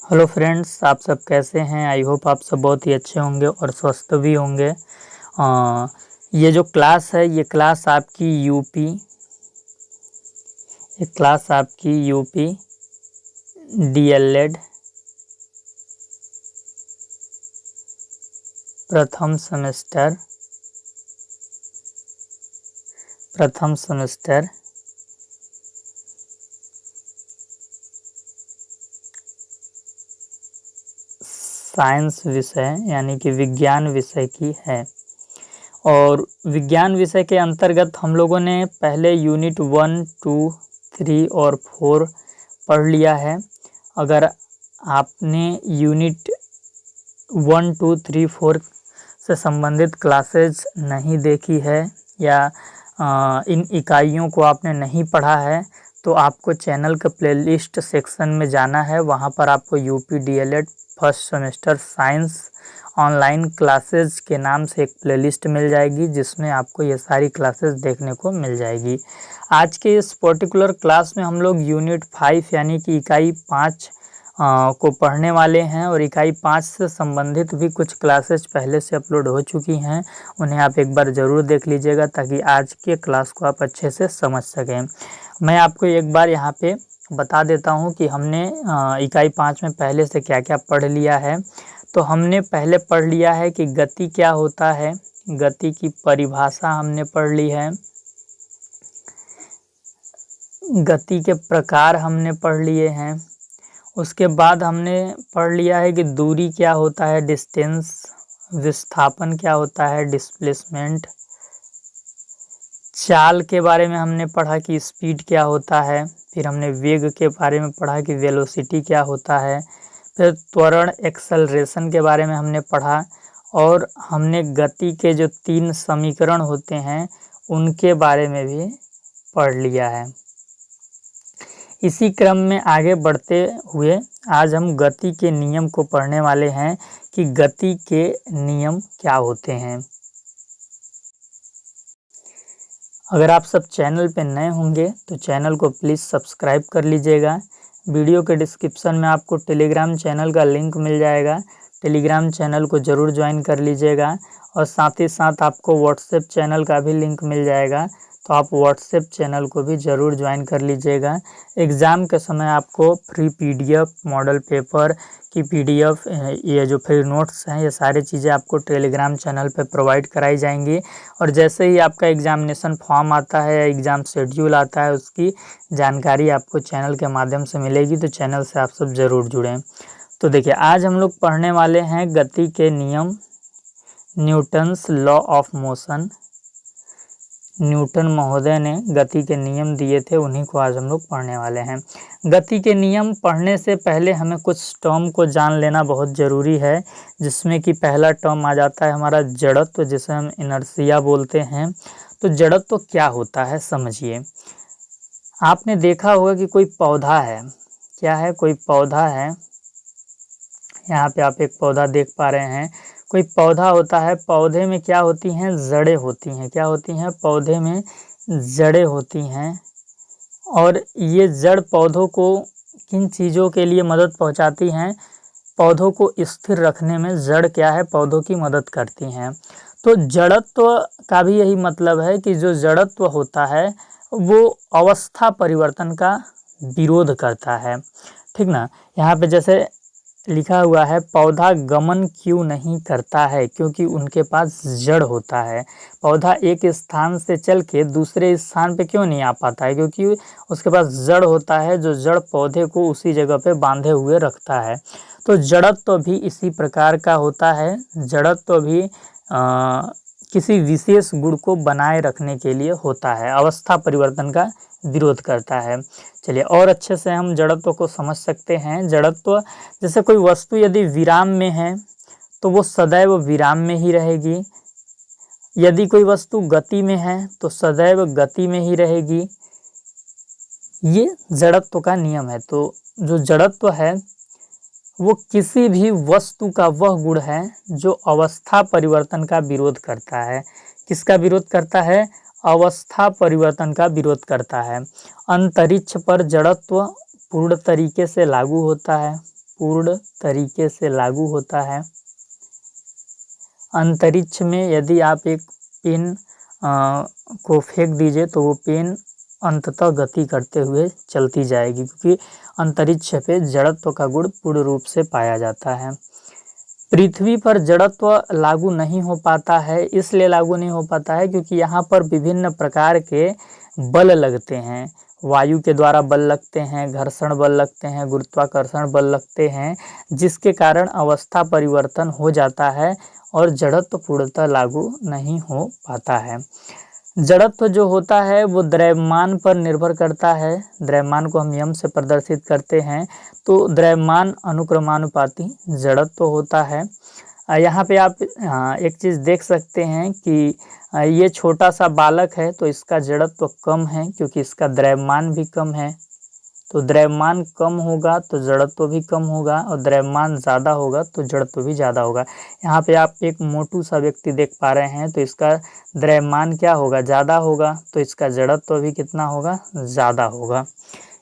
Hello friends, आप सब कैसे हैं। आई होप आप सब बहुत ही अच्छे होंगे और स्वस्थ भी होंगे। ये जो क्लास है ये क्लास आपकी यूपी डीएलएड प्रथम सेमेस्टर साइंस विषय यानी कि विज्ञान विषय की है। और विज्ञान विषय के अंतर्गत हम लोगों ने पहले यूनिट 1, 2, 3 और 4 पढ़ लिया है। अगर आपने यूनिट 1, 2, 3, 4 से संबंधित क्लासेज नहीं देखी है या इन इकाइयों को आपने नहीं पढ़ा है तो आपको चैनल के प्लेलिस्ट सेक्शन में जाना है। वहाँ पर आपको UP DElEd first semester science online classes के नाम से एक प्लेलिस्ट मिल जाएगी, जिसमें आपको ये सारी क्लासेस देखने को मिल जाएगी। आज के इस पर्टिकुलर क्लास में हम लोग यूनिट 5 यानी कि इकाई 5 को पढ़ने वाले हैं। और इकाई 5 से संबंधित भी कुछ क्लासेस पहले से अपलोड हो चुकी हैं, उन्हें आप एक बार ज़रूर देख लीजिएगा ताकि आज के क्लास को आप अच्छे से समझ सकें। मैं आपको एक बार यहाँ पे बता देता हूँ कि हमने इकाई 5 में पहले से क्या क्या पढ़ लिया है। तो हमने पहले पढ़ लिया है कि गति क्या होता है, गति की परिभाषा हमने पढ़ ली है, गति के प्रकार हमने पढ़ लिए हैं। उसके बाद हमने पढ़ लिया है कि दूरी क्या होता है, डिस्टेंस, विस्थापन क्या होता है, डिस्प्लेसमेंट। चाल के बारे में हमने पढ़ा कि स्पीड क्या होता है। फिर हमने वेग के बारे में पढ़ा कि वेलोसिटी क्या होता है। फिर त्वरण एक्सेलरेशन के बारे में हमने पढ़ा। और हमने गति के जो 3 समीकरण होते हैं उनके बारे में भी पढ़ लिया है। इसी क्रम में आगे बढ़ते हुए आज हम गति के नियम को पढ़ने वाले हैं कि गति के नियम क्या होते हैं। अगर आप सब चैनल पे नए होंगे तो चैनल को प्लीज़ सब्सक्राइब कर लीजिएगा। वीडियो के डिस्क्रिप्शन में आपको टेलीग्राम चैनल का लिंक मिल जाएगा, टेलीग्राम चैनल को ज़रूर ज्वाइन कर लीजिएगा। और साथ ही साथ आपको व्हाट्सएप चैनल का भी लिंक मिल जाएगा, तो आप व्हाट्सएप चैनल को भी ज़रूर ज्वाइन कर लीजिएगा। एग्ज़ाम के समय आपको फ्री पीडीएफ, मॉडल पेपर की पीडीएफ, ये जो फ्री नोट्स हैं, ये सारी चीज़ें आपको टेलीग्राम चैनल पे प्रोवाइड कराई जाएंगी। और जैसे ही आपका एग्ज़ामिनेशन फॉर्म आता है या एग्ज़ाम शेड्यूल आता है, उसकी जानकारी आपको चैनल के माध्यम से मिलेगी, तो चैनल से आप सब ज़रूर जुड़ें। तो देखिए, आज हम लोग पढ़ने वाले हैं गति के नियम, Newton's law of motion. Newton महोदय ने गति के नियम दिए थे, उन्हीं को आज हम लोग पढ़ने वाले हैं। गति के नियम पढ़ने से पहले हमें कुछ टर्म को जान लेना बहुत ज़रूरी है, जिसमें कि पहला टर्म आ जाता है हमारा जड़त्व, जिसे हम इनर्शिया बोलते हैं। तो जड़त्व क्या होता है समझिए। आपने देखा होगा कि कोई पौधा है, क्या है, कोई पौधा है। यहाँ पे आप एक पौधा देख पा रहे हैं। कोई पौधा होता है, पौधे में क्या होती हैं, जड़ें होती हैं। क्या होती हैं, पौधे में जड़ें होती हैं। और ये जड़ पौधों को किन चीज़ों के लिए मदद पहुंचाती हैं, पौधों को स्थिर रखने में जड़ क्या है, पौधों की मदद करती हैं। तो जड़त्व का भी यही मतलब है कि जो जड़त्व होता है वो अवस्था परिवर्तन का विरोध करता है, ठीक ना। यहाँ पे जैसे लिखा हुआ है, पौधा गमन क्यों नहीं करता है, क्योंकि उनके पास जड़ होता है। पौधा एक स्थान से चल के दूसरे स्थान पे क्यों नहीं आ पाता है, क्योंकि उसके पास जड़ होता है, जो जड़ पौधे को उसी जगह पे बांधे हुए रखता है। तो जड़त्व भी इसी प्रकार का होता है। जड़त्व भी किसी विशेष गुण को बनाए रखने के लिए होता है, अवस्था परिवर्तन का विरोध करता है। चलिए और अच्छे से हम जड़त्व को समझ सकते हैं। जड़त्व, जैसे कोई वस्तु यदि विराम में है तो वो सदैव विराम में ही रहेगी। यदि कोई वस्तु गति में है तो सदैव गति में ही रहेगी। ये जड़त्व का नियम है। तो जो जड़त्व है वो किसी भी वस्तु का वह गुण है जो अवस्था परिवर्तन का विरोध करता है। किसका विरोध करता है, अवस्था परिवर्तन का विरोध करता है। अंतरिक्ष पर जड़त्व पूर्ण तरीके से लागू होता है। पूर्ण तरीके से लागू होता है। अंतरिक्ष में यदि आप एक पेन को फेंक दीजिए तो वो पेन अंततः गति करते हुए चलती जाएगी, क्योंकि अंतरिक्ष पे जड़त्व का गुण पूर्ण रूप से पाया जाता है। पृथ्वी पर जड़त्व लागू नहीं हो पाता है, इसलिए लागू नहीं हो पाता है क्योंकि यहाँ पर विभिन्न प्रकार के बल लगते हैं। वायु के द्वारा बल लगते हैं, घर्षण बल लगते हैं, गुरुत्वाकर्षण बल लगते हैं, जिसके कारण अवस्था परिवर्तन हो जाता है और जड़त्व पूर्णतः लागू नहीं हो पाता है। जड़त्व जो होता है वो द्रव्यमान पर निर्भर करता है। द्रव्यमान को हम यम से प्रदर्शित करते हैं, तो द्रव्यमान अनुक्रमानुपाती जड़त्व होता है। यहाँ पे आप एक चीज़ देख सकते हैं कि ये छोटा सा बालक है तो इसका जड़त्व कम है, क्योंकि इसका द्रव्यमान भी कम है। तो द्रव्यमान कम होगा तो जड़त्व भी कम होगा, और द्रव्यमान ज़्यादा होगा तो जड़त्व भी ज़्यादा होगा। यहाँ पे आप एक मोटू सा व्यक्ति देख पा रहे हैं, तो इसका द्रव्यमान क्या होगा, ज़्यादा होगा, तो इसका जड़त्व भी कितना होगा, ज़्यादा होगा।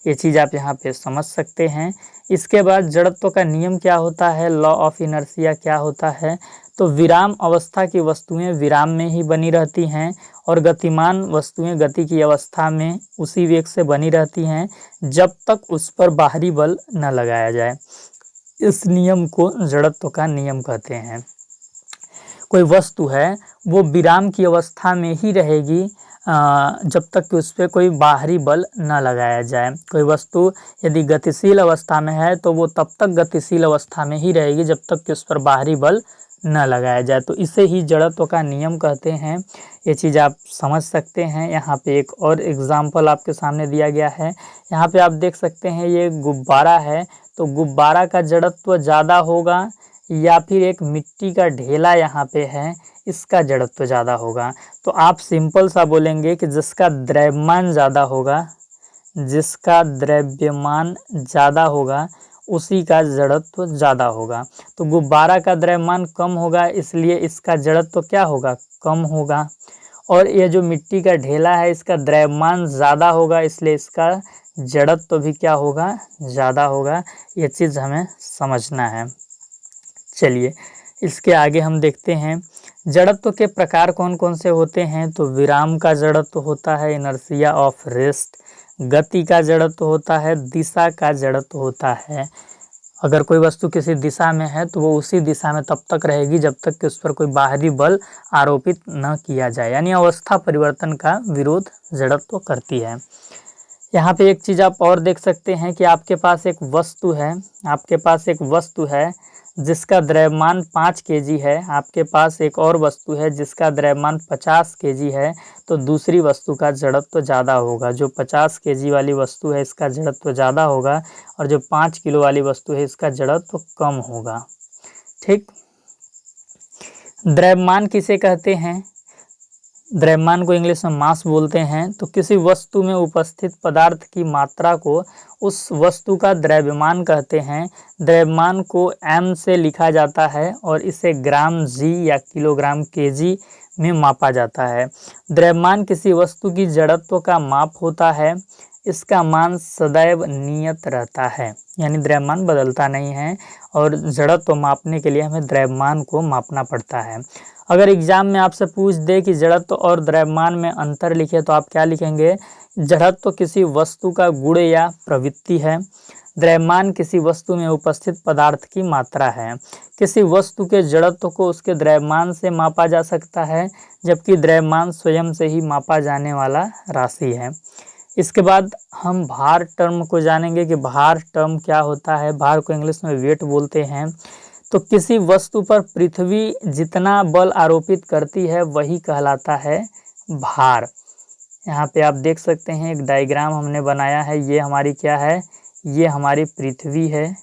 ये चीज़ आप यहाँ पे समझ सकते हैं। इसके बाद जड़त्व का नियम क्या होता है, लॉ ऑफ इनर्शिया क्या होता है, तो विराम अवस्था की वस्तुएं विराम में ही बनी रहती हैं और गतिमान वस्तुएं गति की अवस्था में उसी वेग से बनी रहती हैं जब तक उस पर बाहरी बल न लगाया जाए। इस नियम को जड़त्व का नियम कहते हैं। कोई वस्तु है वो विराम की अवस्था में ही रहेगी जब तक कि उस पर कोई बाहरी बल न लगाया जाए। कोई वस्तु यदि गतिशील अवस्था में है तो वो तब तक गतिशील अवस्था में ही रहेगी जब तक कि उस पर बाहरी बल न लगाया जाए, तो इसे ही जड़त्व का नियम कहते हैं। ये चीज़ आप समझ सकते हैं। यहाँ पे एक और एग्जाम्पल आपके सामने दिया गया है। यहाँ पे आप देख सकते हैं ये गुब्बारा है, तो गुब्बारा का जड़त्व ज़्यादा होगा, या फिर एक मिट्टी का ढेला यहाँ पे है, इसका जड़त्व ज़्यादा होगा। तो आप सिंपल सा बोलेंगे कि जिसका द्रव्यमान ज़्यादा होगा, जिसका द्रव्यमान ज़्यादा होगा उसी का जड़त्व ज़्यादा होगा। तो गुब्बारा का द्रव्यमान कम होगा, इसलिए इसका जड़त्व क्या होगा, कम होगा। और ये जो मिट्टी का ढेला है इसका द्रव्यमान ज़्यादा होगा, इसलिए इसका जड़त्व भी क्या होगा, ज़्यादा होगा। ये चीज़ हमें समझना है। चलिए इसके आगे हम देखते हैं जड़त्व के प्रकार कौन कौन से होते हैं। तो विराम का जड़त्व होता है, इनर्शिया ऑफ रेस्ट। गति का जड़त्व होता है, दिशा का जड़त्व होता है। अगर कोई वस्तु किसी दिशा में है तो वो उसी दिशा में तब तक रहेगी जब तक कि उस पर कोई बाहरी बल आरोपित न किया जाए, यानी अवस्था परिवर्तन का विरोध जड़त्व करती है। यहाँ पे एक चीज़ आप और देख सकते हैं कि आपके पास एक वस्तु है, आपके पास एक वस्तु है जिसका द्रव्यमान 5 केजी है, आपके पास एक और वस्तु है जिसका द्रव्यमान 50 केजी है, तो दूसरी वस्तु का जड़त्व ज़्यादा होगा। जो 50 केजी वाली वस्तु है इसका जड़त्व ज़्यादा होगा, और जो 5 किलो वाली वस्तु है इसका जड़त्व कम होगा। ठीक। द्रव्यमान किसे कहते हैं, द्रव्यमान को इंग्लिश में मास बोलते हैं। तो किसी वस्तु में उपस्थित पदार्थ की मात्रा को उस वस्तु का द्रव्यमान कहते हैं। द्रव्यमान को m से लिखा जाता है और इसे ग्राम जी या किलोग्राम केजी में मापा जाता है। द्रव्यमान किसी वस्तु की जड़त्व का माप होता है। इसका मान सदैव नियत रहता है, यानी द्रव्यमान बदलता नहीं है, और जड़त्व मापने के लिए हमें द्रव्यमान को मापना पड़ता है। अगर एग्जाम में आपसे पूछ दे कि जड़त्व और द्रव्यमान में अंतर लिखे तो आप क्या लिखेंगे, जड़त्व किसी वस्तु का गुण या प्रवृत्ति है, द्रव्यमान किसी वस्तु में उपस्थित पदार्थ की मात्रा है। किसी वस्तु के जड़त्व को उसके द्रव्यमान से मापा जा सकता है, जबकि द्रव्यमान स्वयं से ही मापा जाने वाला राशि है। इसके बाद हम भार टर्म को जानेंगे कि भार टर्म क्या होता है। भार को इंग्लिश में वेट बोलते हैं। तो किसी वस्तु पर पृथ्वी जितना बल आरोपित करती है वही कहलाता है भार। यहाँ पे आप देख सकते हैं एक डायग्राम हमने बनाया है, ये हमारी क्या है, ये हमारी पृथ्वी है,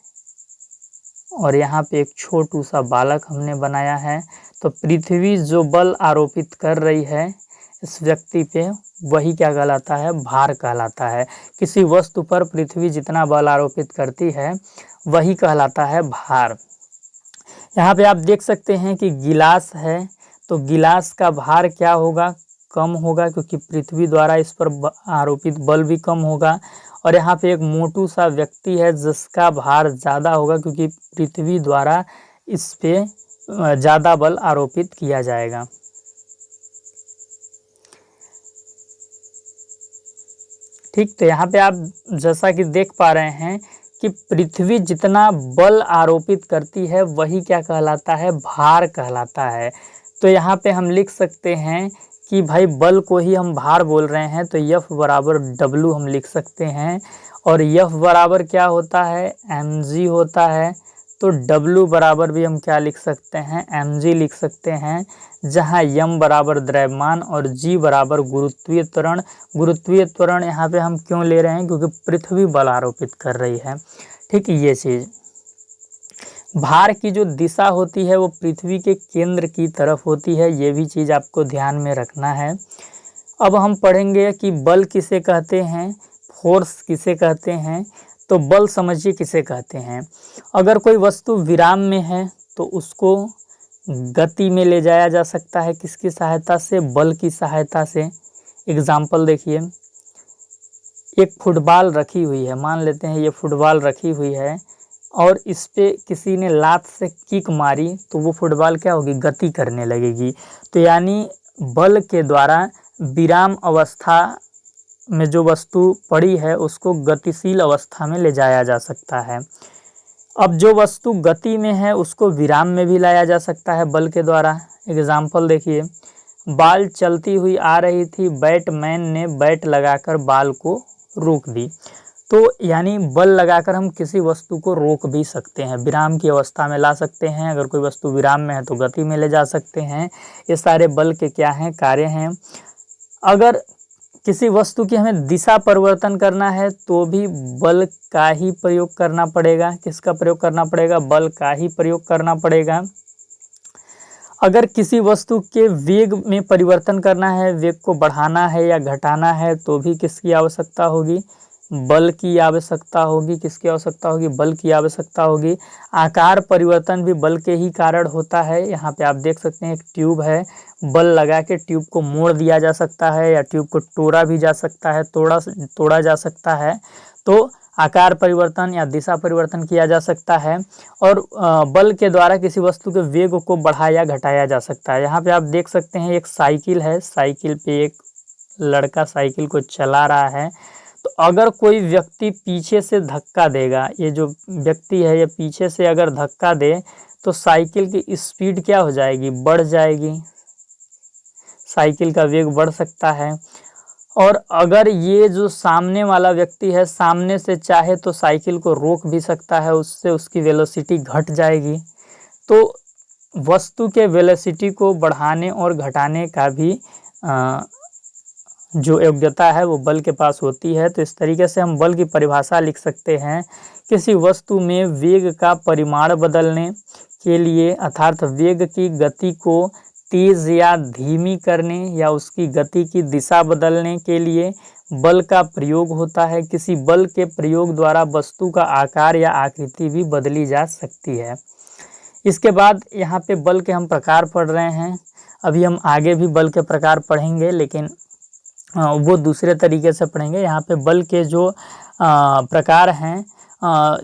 और यहाँ पे एक छोटू सा बालक हमने बनाया है। तो पृथ्वी जो बल आरोपित कर रही है इस व्यक्ति पे, वही क्या कहलाता है, भार कहलाता है। किसी वस्तु पर पृथ्वी जितना बल आरोपित करती है वही कहलाता है भार। यहाँ पे आप देख सकते हैं कि गिलास है, तो गिलास का भार क्या होगा, कम होगा, क्योंकि पृथ्वी द्वारा इस पर आरोपित बल भी कम होगा। और यहाँ पे एक मोटू सा व्यक्ति है जिसका भार ज़्यादा होगा, क्योंकि पृथ्वी द्वारा इस पे ज़्यादा बल आरोपित किया जाएगा। ठीक, तो यहाँ पे आप जैसा कि देख पा रहे हैं कि पृथ्वी जितना बल आरोपित करती है वही क्या कहलाता है, भार कहलाता है। तो यहाँ पे हम लिख सकते हैं कि भाई बल को ही हम भार बोल रहे हैं, तो F बराबर W हम लिख सकते हैं। और F बराबर क्या होता है, mg होता है। तो W बराबर भी हम क्या लिख सकते हैं, mg लिख सकते हैं, जहाँ m बराबर द्रव्यमान और g बराबर गुरुत्वीय त्वरण। गुरुत्वीय त्वरण यहाँ पे हम क्यों ले रहे हैं, क्योंकि पृथ्वी बल आरोपित कर रही है। ठीक, ये चीज़, भार की जो दिशा होती है वो पृथ्वी के केंद्र की तरफ होती है, ये भी चीज़ आपको ध्यान में रखना है। अब हम पढ़ेंगे कि बल किसे कहते हैं, फोर्स किसे कहते हैं। तो बल समझिए किसे कहते हैं। अगर कोई वस्तु विराम में है तो उसको गति में ले जाया जा सकता है, किसकी सहायता से, बल की सहायता से। एग्जाम्पल देखिए, एक फुटबॉल रखी हुई है, मान लेते हैं ये फुटबॉल रखी हुई है और इस पे किसी ने लात से किक मारी तो वो फुटबॉल क्या होगी, गति करने लगेगी। तो यानी बल के द्वारा विराम अवस्था में जो वस्तु पड़ी है उसको गतिशील अवस्था में ले जाया जा सकता है। अब जो वस्तु गति में है उसको विराम में भी लाया जा सकता है बल के द्वारा। एग्जाम्पल देखिए, बॉल चलती हुई आ रही थी, बैटमैन ने बैट लगाकर बॉल को रोक दी। तो यानी बल लगाकर हम किसी वस्तु को रोक भी सकते हैं, विराम की अवस्था में ला सकते हैं। अगर कोई वस्तु विराम में है तो गति में ले जा सकते हैं। ये सारे बल के क्या हैं, कार्य हैं। अगर किसी वस्तु की हमें दिशा परिवर्तन करना है तो भी बल का ही प्रयोग करना पड़ेगा। किसका प्रयोग करना पड़ेगा, बल का ही प्रयोग करना पड़ेगा। अगर किसी वस्तु के वेग में परिवर्तन करना है, वेग को बढ़ाना है या घटाना है, तो भी किसकी आवश्यकता होगी, बल की आवश्यकता होगी। किसकी आवश्यकता होगी, बल की आवश्यकता होगी। आकार परिवर्तन भी बल के ही कारण होता है। यहाँ पे आप देख सकते हैं एक ट्यूब है, बल लगा के ट्यूब को मोड़ दिया जा सकता है या ट्यूब को तोड़ा भी जा सकता है, तोड़ा जा सकता है। तो आकार परिवर्तन या दिशा परिवर्तन किया जा सकता है। और बल के द्वारा किसी वस्तु के वेग को बढ़ाया घटाया जा सकता है। यहाँ पे आप देख सकते हैं एक साइकिल है, साइकिल पे एक लड़का साइकिल को चला रहा है। तो अगर कोई व्यक्ति पीछे से धक्का देगा, ये जो व्यक्ति है ये पीछे से अगर धक्का दे तो साइकिल की स्पीड क्या हो जाएगी, बढ़ जाएगी, साइकिल का वेग बढ़ सकता है। और अगर ये जो सामने वाला व्यक्ति है सामने से चाहे तो साइकिल को रोक भी सकता है, उससे उसकी वेलोसिटी घट जाएगी। तो वस्तु के वेलोसिटी को बढ़ाने और घटाने का भी जो योग्यता है वो बल के पास होती है। तो इस तरीके से हम बल की परिभाषा लिख सकते हैं, किसी वस्तु में वेग का परिमाण बदलने के लिए, अर्थात वेग की गति को तेज या धीमी करने या उसकी गति की दिशा बदलने के लिए बल का प्रयोग होता है। किसी बल के प्रयोग द्वारा वस्तु का आकार या आकृति भी बदली जा सकती है। इसके बाद यहाँ पे बल के हम प्रकार पढ़ रहे हैं। अभी हम आगे भी बल के प्रकार पढ़ेंगे, लेकिन वो दूसरे तरीके से पढ़ेंगे। यहाँ पे बल के जो प्रकार हैं,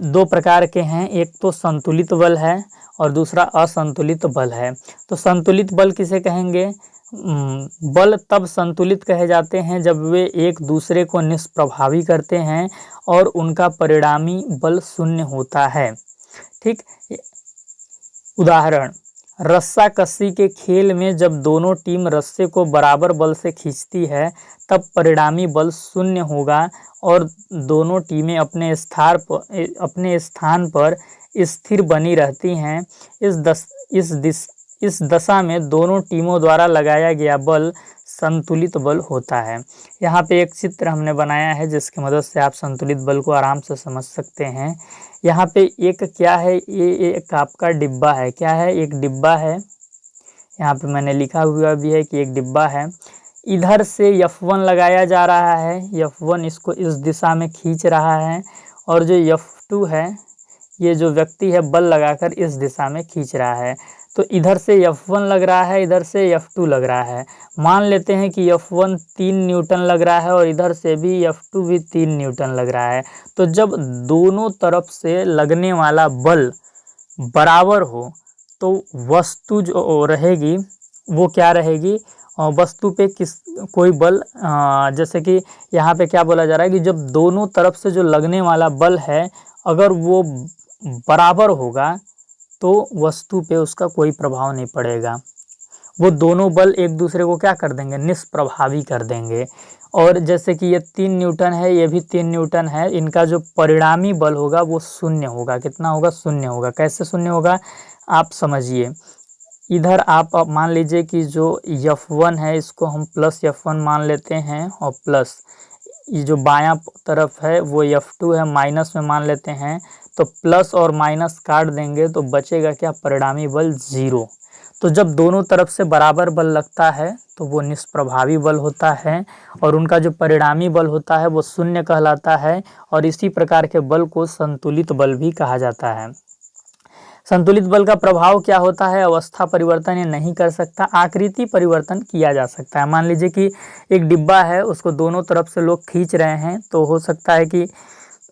दो प्रकार के हैं। एक तो संतुलित बल है और दूसरा असंतुलित बल है। तो संतुलित बल किसे कहेंगे, बल तब संतुलित कहे जाते हैं जब वे एक दूसरे को निष्प्रभावी करते हैं और उनका परिणामी बल शून्य होता है। ठीक, उदाहरण, रस्सा कस्सी के खेल में जब दोनों टीम रस्से को बराबर बल से खींचती है तब परिणामी बल शून्य होगा और दोनों टीमें अपने स्थान पर स्थिर बनी रहती हैं। इस दशा में दोनों टीमों द्वारा लगाया गया बल संतुलित बल होता है। यहाँ पे एक चित्र हमने बनाया है जिसकी मदद से आप संतुलित बल को आराम से समझ सकते हैं। यहाँ पे एक क्या है, ये एक आपका डिब्बा है। क्या है, एक डिब्बा है। यहाँ पे मैंने लिखा हुआ भी है कि एक डिब्बा है। इधर से F1 लगाया जा रहा है, F1 इसको इस दिशा में खींच रहा है और जो F2 है, ये जो व्यक्ति है बल लगाकर इस दिशा में खींच रहा है। तो इधर से F1 लग रहा है, इधर से F2 लग रहा है। मान लेते हैं कि F1 3 न्यूटन लग रहा है और इधर से भी F2 भी 3 न्यूटन लग रहा है। तो जब दोनों तरफ से लगने वाला बल बराबर हो तो वस्तु जो रहेगी वो क्या रहेगी, वस्तु पे कोई बल, जैसे कि यहाँ पे क्या बोला जा रहा है कि जब दोनों तरफ से जो लगने वाला बल है अगर वो बराबर होगा तो वस्तु पे उसका कोई प्रभाव नहीं पड़ेगा। वो दोनों बल एक दूसरे को क्या कर देंगे, निष्प्रभावी कर देंगे। और जैसे कि ये 3 न्यूटन है, ये भी 3 न्यूटन है, इनका जो परिणामी बल होगा वो शून्य होगा। कितना होगा, शून्य होगा। कैसे शून्य होगा आप समझिए। इधर आप मान लीजिए कि जो F1 है इसको हम प्लस F1 मान लेते हैं और प्लस ये जो बायां तरफ है वो F2 है, माइनस में मान लेते हैं। तो प्लस और माइनस काट देंगे तो बचेगा क्या, परिणामी बल 0। तो जब दोनों तरफ से बराबर बल लगता है तो वो निष्प्रभावी बल होता है और उनका जो परिणामी बल होता है वो शून्य कहलाता है। और इसी प्रकार के बल को संतुलित बल भी कहा जाता है। संतुलित बल का प्रभाव क्या होता है, अवस्था परिवर्तन ये नहीं कर सकता, आकृति परिवर्तन किया जा सकता है। मान लीजिए कि एक डिब्बा है, उसको दोनों तरफ से लोग खींच रहे हैं, तो हो सकता है कि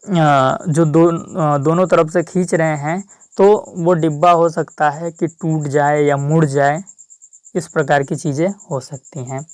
जो दोनों तरफ से खींच रहे हैं तो वो डिब्बा हो सकता है कि टूट जाए या मुड़ जाए, इस प्रकार की चीज़ें हो सकती हैं।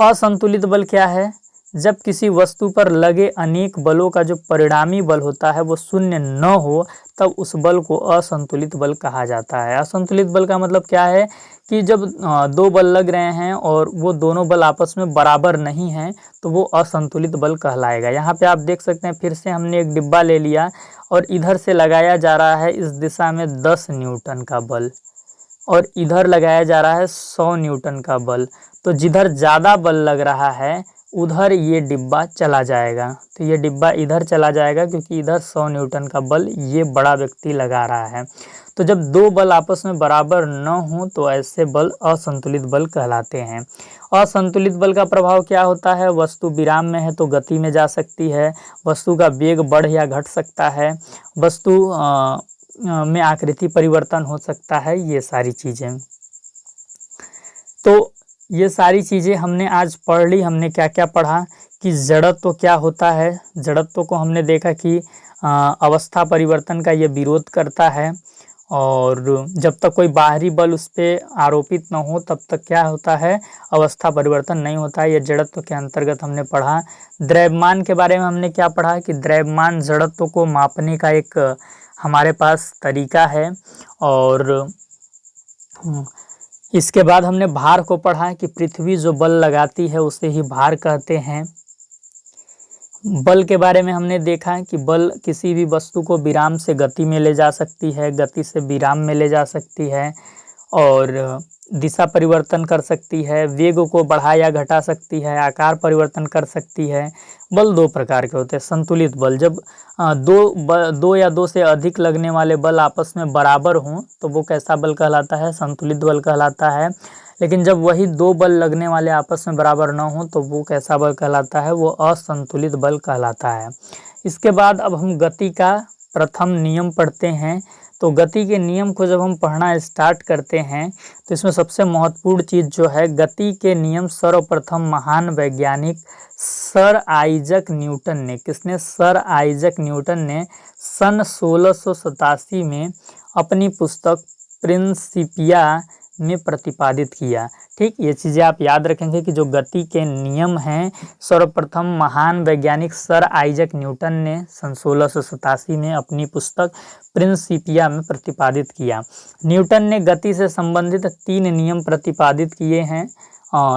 असंतुलित बल क्या है, जब किसी वस्तु पर लगे अनेक बलों का जो परिणामी बल होता है वो शून्य न हो तब उस बल को असंतुलित बल कहा जाता है। असंतुलित बल का मतलब क्या है कि जब दो बल लग रहे हैं और वो दोनों बल आपस में बराबर नहीं हैं तो वो असंतुलित बल कहलाएगा। यहाँ पे आप देख सकते हैं, फिर से हमने एक डिब्बा ले लिया और इधर से लगाया जा रहा है इस दिशा में 10 न्यूटन का बल और इधर लगाया जा रहा है 100 न्यूटन का बल। तो जिधर ज़्यादा बल लग रहा है उधर ये डिब्बा चला जाएगा। तो ये डिब्बा इधर चला जाएगा क्योंकि इधर 100 न्यूटन का बल ये बड़ा व्यक्ति लगा रहा है। तो जब दो बल आपस में बराबर न हो तो ऐसे बल असंतुलित बल कहलाते हैं। असंतुलित बल का प्रभाव क्या होता है, वस्तु विराम में है तो गति में जा सकती है, वस्तु का वेग बढ़ या घट सकता है, वस्तु में आकृति परिवर्तन हो सकता है, ये सारी चीज़ें। तो ये सारी चीज़ें हमने आज पढ़ ली। हमने क्या क्या पढ़ा कि जड़त्व क्या होता है। जड़त्व को हमने देखा कि अवस्था परिवर्तन का ये विरोध करता है और जब तक कोई बाहरी बल उस पर आरोपित न हो तब तक क्या होता है, अवस्था परिवर्तन नहीं होता है। ये जड़त्व के अंतर्गत हमने पढ़ा। द्रव्यमान के बारे में हमने क्या पढ़ा कि द्रव्यमान जड़त्व को मापने का एक हमारे पास तरीका है। और इसके बाद हमने भार को पढ़ा कि पृथ्वी जो बल लगाती है उसे ही भार कहते हैं। बल के बारे में हमने देखा कि बल किसी भी वस्तु को विराम से गति में ले जा सकती है, गति से विराम में ले जा सकती है और दिशा परिवर्तन कर सकती है, वेग को बढ़ा या घटा सकती है, आकार परिवर्तन कर सकती है। बल दो प्रकार के होते हैं। संतुलित बल, जब दो या दो से अधिक लगने वाले बल आपस में बराबर हों तो वो कैसा बल कहलाता है, संतुलित बल कहलाता है। लेकिन जब वही दो बल लगने वाले आपस में बराबर न हो तो वो कैसा बल कहलाता है, वो असंतुलित बल कहलाता है। इसके बाद अब हम गति का प्रथम नियम पढ़ते हैं। तो गति के नियम को जब हम पढ़ना स्टार्ट करते हैं तो इसमें सबसे महत्वपूर्ण चीज़ जो है, गति के नियम सर्वप्रथम महान वैज्ञानिक सर आइजक न्यूटन ने, किसने, सर आइजक न्यूटन ने सन 1687 में अपनी पुस्तक प्रिंसिपिया में प्रतिपादित किया। ठीक, ये चीज़ें आप याद रखेंगे कि जो गति के नियम हैं सर्वप्रथम महान वैज्ञानिक सर आइजक न्यूटन ने सन 1687 में अपनी पुस्तक प्रिंसिपिया में प्रतिपादित किया। न्यूटन ने गति से संबंधित 3 नियम प्रतिपादित किए हैं।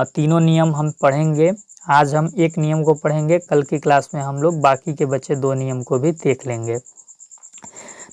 तीनों नियम हम पढ़ेंगे। आज हम एक नियम को पढ़ेंगे, कल की क्लास में हम लोग बाकी के बचे 2 नियम को भी देख लेंगे।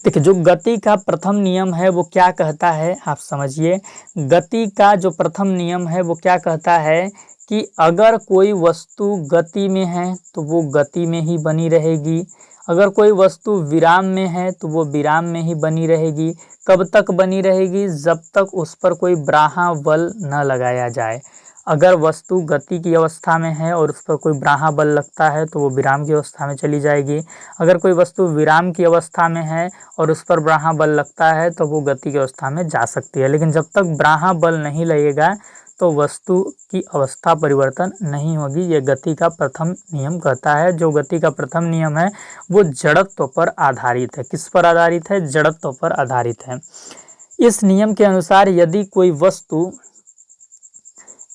देखिए, जो गति का प्रथम नियम है वो क्या कहता है, आप समझिए। गति का जो प्रथम नियम है वो क्या कहता है कि अगर कोई वस्तु गति में है तो वो गति में ही बनी रहेगी, अगर कोई वस्तु विराम में है तो वो विराम में ही बनी रहेगी। कब तक बनी रहेगी, जब तक उस पर कोई बाह्य बल न लगाया जाए। अगर वस्तु गति की अवस्था में है और उस पर कोई ब्राहा बल लगता है तो वो विराम की अवस्था में चली जाएगी। अगर कोई वस्तु विराम की अवस्था में है और उस पर ब्राहा बल लगता है तो वो गति की अवस्था में जा सकती है। लेकिन जब तक ब्राहा बल नहीं लगेगा तो वस्तु की अवस्था परिवर्तन नहीं होगी। ये गति का प्रथम नियम कहता है। जो गति का प्रथम नियम है वो जड़त्व पर आधारित है। किस पर आधारित है? जड़त्व पर आधारित है। इस नियम के अनुसार यदि कोई वस्तु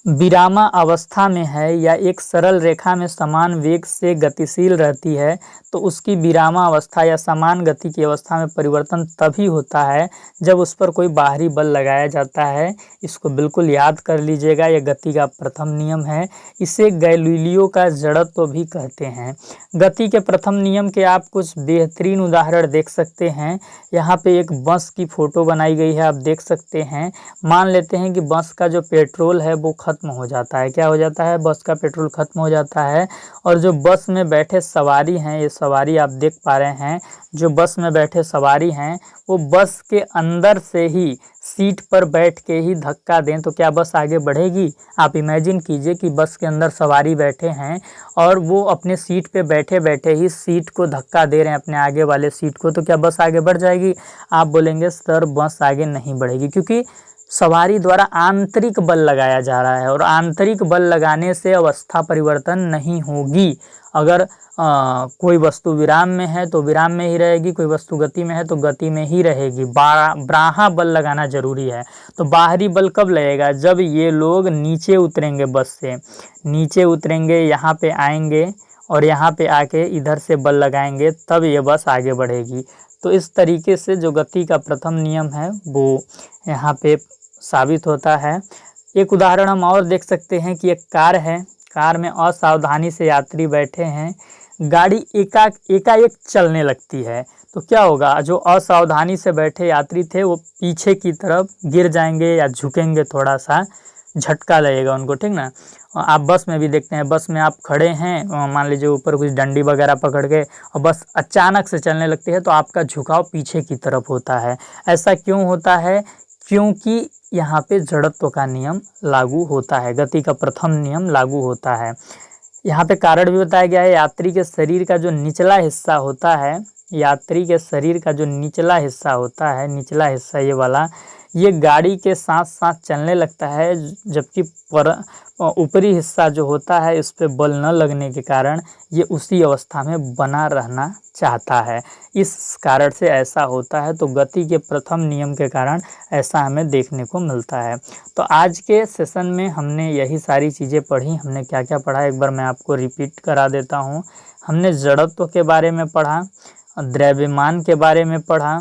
विरामा अवस्था में है या एक सरल रेखा में समान वेग से गतिशील रहती है तो उसकी विरामा अवस्था या समान गति की अवस्था में परिवर्तन तभी होता है जब उस पर कोई बाहरी बल लगाया जाता है। इसको बिल्कुल याद कर लीजिएगा, यह गति का प्रथम नियम है। इसे गैलीलियो का जड़त्व भी कहते हैं। गति के प्रथम नियम के आप कुछ बेहतरीन उदाहरण देख सकते हैं। यहाँ पे एक बस की फोटो बनाई गई है, आप देख सकते हैं। मान लेते हैं कि बस का जो पेट्रोल है वो खत्म हो जाता है। क्या हो जाता है? बस का पेट्रोल खत्म हो जाता है और जो बस में बैठे सवारी हैं, ये सवारी आप देख पा रहे हैं, जो बस में बैठे सवारी हैं वो बस के अंदर से ही सीट पर बैठ के ही धक्का दें तो क्या बस आगे बढ़ेगी? आप इमेजिन कीजिए कि बस के अंदर सवारी बैठे हैं और वो अपने सीट पे बैठे बैठे ही सीट को धक्का दे रहे हैं, अपने आगे वाले सीट को, तो क्या बस आगे बढ़ जाएगी? आप बोलेंगे सर बस आगे नहीं बढ़ेगी, क्योंकि सवारी द्वारा आंतरिक बल लगाया जा रहा है और आंतरिक बल लगाने से अवस्था परिवर्तन नहीं होगी। अगर कोई वस्तु विराम में है तो विराम में ही रहेगी, कोई वस्तु गति में है तो गति में ही रहेगी। ब्राहा बल लगाना जरूरी है। तो बाहरी बल कब लगेगा? जब ये लोग नीचे उतरेंगे, बस से नीचे उतरेंगे, यहाँ पे आएंगे और यहाँ पे आके इधर से बल लगाएंगे, तब ये बस आगे बढ़ेगी। तो इस तरीके से जो गति का प्रथम नियम है वो यहाँ पे साबित होता है। एक उदाहरण हम और देख सकते हैं कि एक कार है, कार में असावधानी से यात्री बैठे हैं, गाड़ी एकाएक चलने लगती है तो क्या होगा? जो असावधानी से बैठे यात्री थे वो पीछे की तरफ गिर जाएंगे या झुकेंगे, थोड़ा सा झटका लगेगा उनको, ठीक ना। आप बस में भी देखते हैं, बस में आप खड़े हैं, मान लीजिए ऊपर कुछ डंडी वगैरह पकड़ के और बस अचानक से चलने लगती है तो आपका झुकाव पीछे की तरफ होता है। ऐसा क्यों होता है? क्योंकि यहाँ पे जड़त्व का नियम लागू होता है, गति का प्रथम नियम लागू होता है। यहाँ पे कारण भी बताया गया है। यात्री के शरीर का जो निचला हिस्सा होता है, यात्री के शरीर का जो निचला हिस्सा होता है, निचला हिस्सा ये वाला, ये गाड़ी के साथ साथ चलने लगता है, जबकि ऊपरी हिस्सा जो होता है इस पे बल न लगने के कारण ये उसी अवस्था में बना रहना चाहता है। इस कारण से ऐसा होता है। तो गति के प्रथम नियम के कारण ऐसा हमें देखने को मिलता है। तो आज के सेशन में हमने यही सारी चीज़ें पढ़ी। हमने क्या क्या पढ़ा एक बार मैं आपको रिपीट करा देता हूँ। हमने जड़त्व के बारे में पढ़ा, द्रव्यमान के बारे में पढ़ा,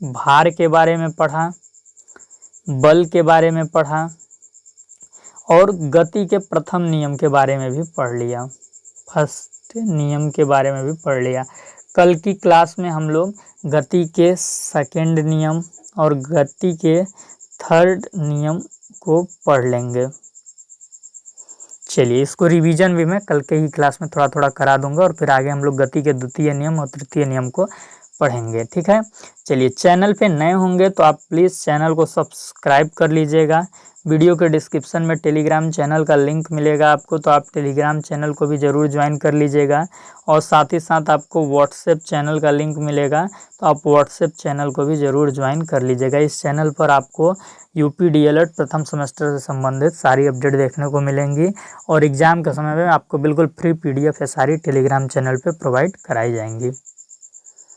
भार के बारे में पढ़ा, बल के बारे में पढ़ा और गति के प्रथम नियम के बारे में भी पढ़ लिया, फर्स्ट नियम के बारे में भी पढ़ लिया। कल की क्लास में हम लोग गति के सेकंड नियम और गति के थर्ड नियम को पढ़ लेंगे। चलिए, इसको रिवीजन भी मैं कल के ही क्लास में थोड़ा थोड़ा करा दूंगा और फिर आगे हम लोग गति के द्वितीय नियम और तृतीय नियम को पढ़ेंगे, ठीक है। चलिए, चैनल पे नए होंगे तो आप प्लीज़ चैनल को सब्सक्राइब कर लीजिएगा। वीडियो के डिस्क्रिप्शन में टेलीग्राम चैनल का लिंक मिलेगा आपको, तो आप टेलीग्राम चैनल को भी ज़रूर ज्वाइन कर लीजिएगा। और साथ ही साथ आपको व्हाट्सएप चैनल का लिंक मिलेगा, तो आप व्हाट्सएप चैनल को भी ज़रूर ज्वाइन कर लीजिएगा। इस चैनल पर आपको यूपी डीएलएड प्रथम सेमेस्टर से संबंधित सारी अपडेट देखने को मिलेंगी और एग्ज़ाम के समय में आपको बिल्कुल फ्री PDF सारी टेलीग्राम चैनल पर प्रोवाइड कराई जाएंगी।